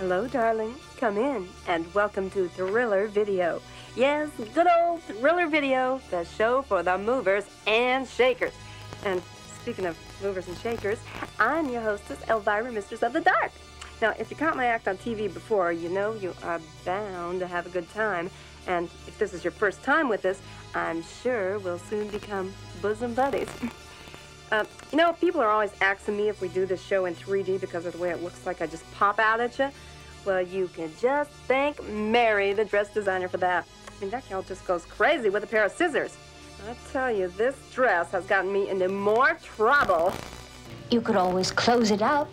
Hello, darling. Come in, and welcome to Thriller Video. Yes, good old Thriller Video, the show for the movers and shakers. And speaking of movers and shakers, I'm your hostess, Elvira, Mistress of the Dark. Now, if you caught my act on TV before, you know you are bound to have a good time. And if this is your first time with us, I'm sure we'll soon become bosom buddies. You know, people are always asking me if we do this show in 3D because of the way it looks like I just pop out at you. Well, you can just thank Mary, the dress designer, for that. I mean, that gal just goes crazy with a pair of scissors. I tell you, this dress has gotten me into more trouble. You could always close it up.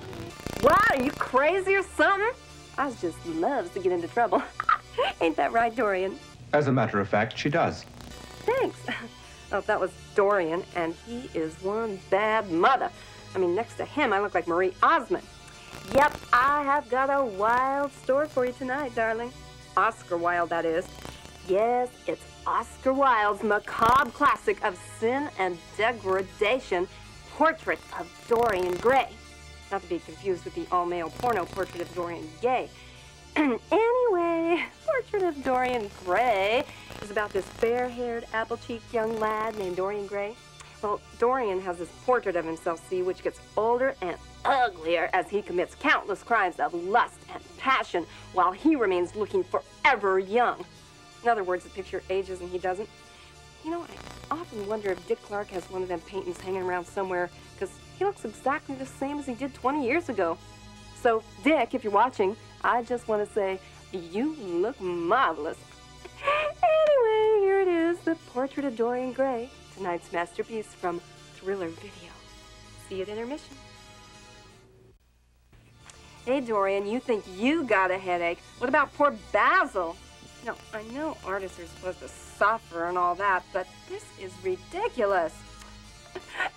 What? Are you crazy or something? I just loves to get into trouble. Ain't that right, Dorian? As a matter of fact, she does. Thanks. Oh, that was Dorian, and he is one bad mother. I mean, next to him, I look like Marie Osmond. Yep, I have got a wild story for you tonight, darling. Oscar Wilde, that is. Yes, it's Oscar Wilde's macabre classic of sin and degradation, Portrait of Dorian Gray. Not to be confused with the all-male porno Portrait of Dorian Gay. Anyway, Portrait of Dorian Gray is about this fair-haired, apple-cheeked young lad named Dorian Gray. Well, Dorian has this portrait of himself, see, which gets older and uglier as he commits countless crimes of lust and passion while he remains looking forever young. In other words, the picture ages and he doesn't. You know, I often wonder if Dick Clark has one of them paintings hanging around somewhere, because he looks exactly the same as he did 20 years ago. So, Dick, if you're watching, I just want to say, you look marvelous. Anyway, here it is, the Portrait of Dorian Gray, tonight's masterpiece from Thriller Video. See you at intermission. Hey, Dorian, you think you got a headache. What about poor Basil? No, I know artists are supposed to suffer and all that, but this is ridiculous.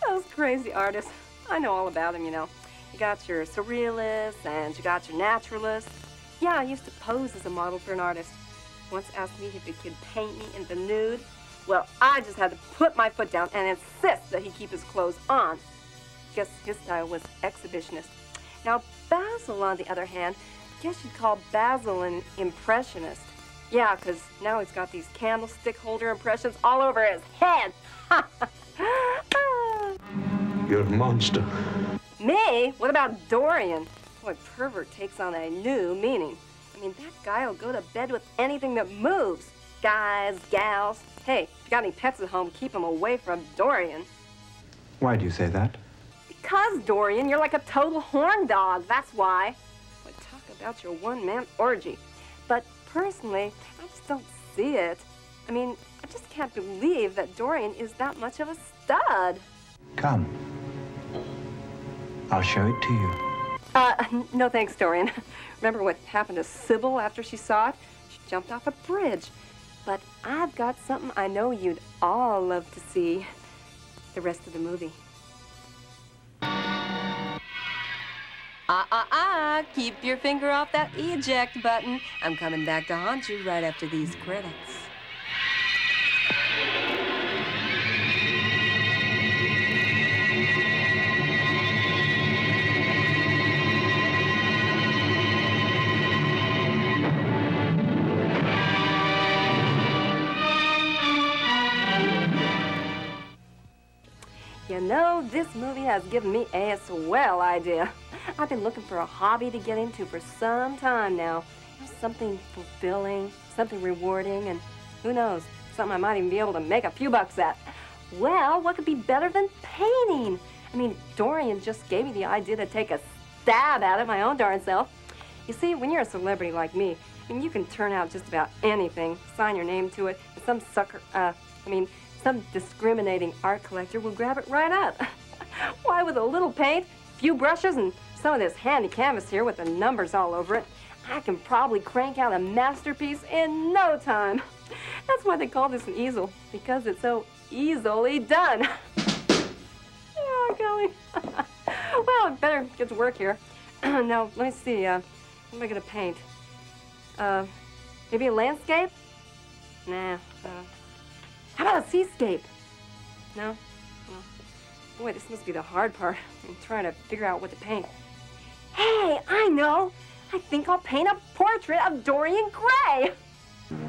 Those crazy artists, I know all about them, you know. You got your surrealists and you got your naturalists. Yeah, I used to pose as a model for an artist. Once asked me if he could paint me in the nude. Well, I just had to put my foot down and insist that he keep his clothes on. Guess his style was exhibitionist. Now, Basil, on the other hand, guess you'd call Basil an impressionist. Yeah, because now he's got these candlestick holder impressions all over his head. You're a monster. Me? What about Dorian? Boy, pervert takes on a new meaning. I mean, that guy will go to bed with anything that moves. Guys, gals. Hey, if you got any pets at home, keep them away from Dorian. Why do you say that? Because, Dorian, you're like a total horn dog. That's why. Well, talk about your one-man orgy. But personally, I just don't see it. I mean, I just can't believe that Dorian is that much of a stud. Come. I'll show it to you. No thanks, Dorian. Remember what happened to Sybil after she saw it? She jumped off a bridge. But I've got something I know you'd all love to see. The rest of the movie. Keep your finger off that eject button. I'm coming back to haunt you right after these credits. You know, this movie has given me a swell idea. I've been looking for a hobby to get into for some time now. You know, something fulfilling, something rewarding, and who knows, something I might even be able to make a few bucks at. Well, what could be better than painting? I mean, Dorian just gave me the idea to take a stab at it my own darn self. You see, when you're a celebrity like me, I mean, you can turn out just about anything, sign your name to it, and some sucker, some discriminating art collector will grab it right up. Why, with a little paint, a few brushes, and some of this handy canvas here with the numbers all over it, I can probably crank out a masterpiece in no time. That's why they call this an easel, because it's so easily done. Yeah, golly. Well, I better get to work here. Now, let me see, what am I gonna paint? Maybe a landscape? Nah, how about a seascape? No? Well, boy, this must be the hard part. I'm trying to figure out what to paint. Hey, I know! I think I'll paint a portrait of Dorian Gray.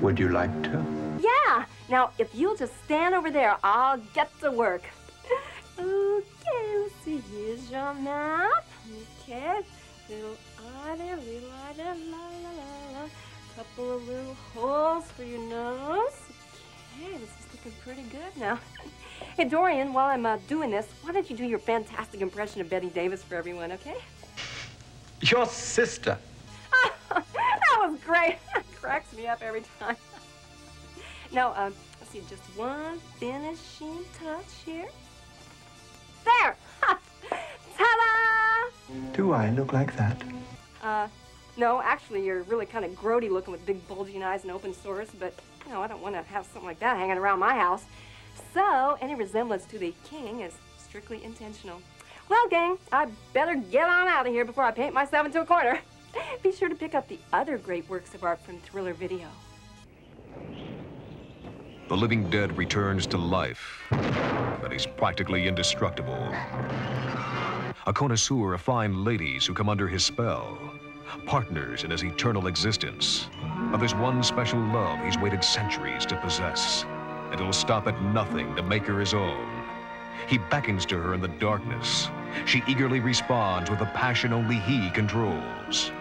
Would you like to? Yeah. Now, if you'll just stand over there, I'll get to work. Okay, let's see. Here's your map. Okay. Little eye there, little eye there, la la la la. Couple of little holes for your nose. Okay, this is looking pretty good now. Hey, Dorian, while I'm doing this, why don't you do your fantastic impression of Betty Davis for everyone, okay? Your sister. That was great. Cracks me up every time. Now, let's see, just one finishing touch here. There! Ta-da! Do I look like that? No, actually, you're really kind of grody looking with big bulging eyes and open sores, but, you know, I don't want to have something like that hanging around my house. So, any resemblance to the king is strictly intentional. Well, gang, I better get on out of here before I paint myself into a corner. Be sure to pick up the other great works of art from Thriller Video. The living dead returns to life, but he's practically indestructible. A connoisseur of fine ladies who come under his spell, partners in his eternal existence, of his one special love he's waited centuries to possess, and he'll stop at nothing to make her his own. He beckons to her in the darkness. She eagerly responds with a passion only he controls.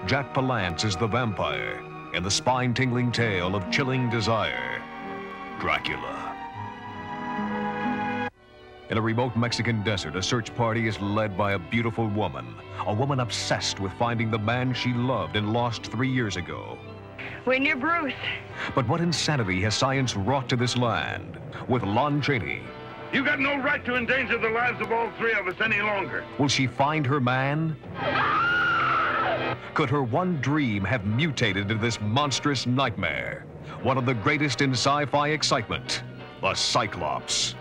Jack Palance is the vampire in the spine-tingling tale of chilling desire, Dracula. In a remote Mexican desert, a search party is led by a beautiful woman, a woman obsessed with finding the man she loved and lost 3 years ago. We're near Bruce. But what insanity has science wrought to this land? With Lon Chaney. You got no right to endanger the lives of all three of us any longer. Will she find her man? Could her one dream have mutated into this monstrous nightmare? One of the greatest in sci-fi excitement, the Cyclops.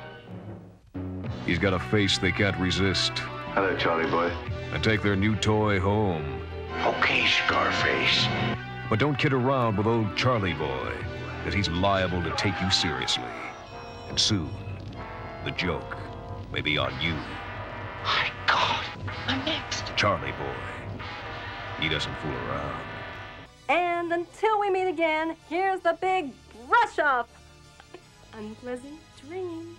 He's got a face they can't resist. Hello, Charlie boy. And take their new toy home. Okay, Scarface. But don't kid around with old Charlie boy, because he's liable to take you seriously. And soon, the joke may be on you. My God. I'm next. Charlie boy, he doesn't fool around. And until we meet again, here's the big brush off. Unpleasant dreams.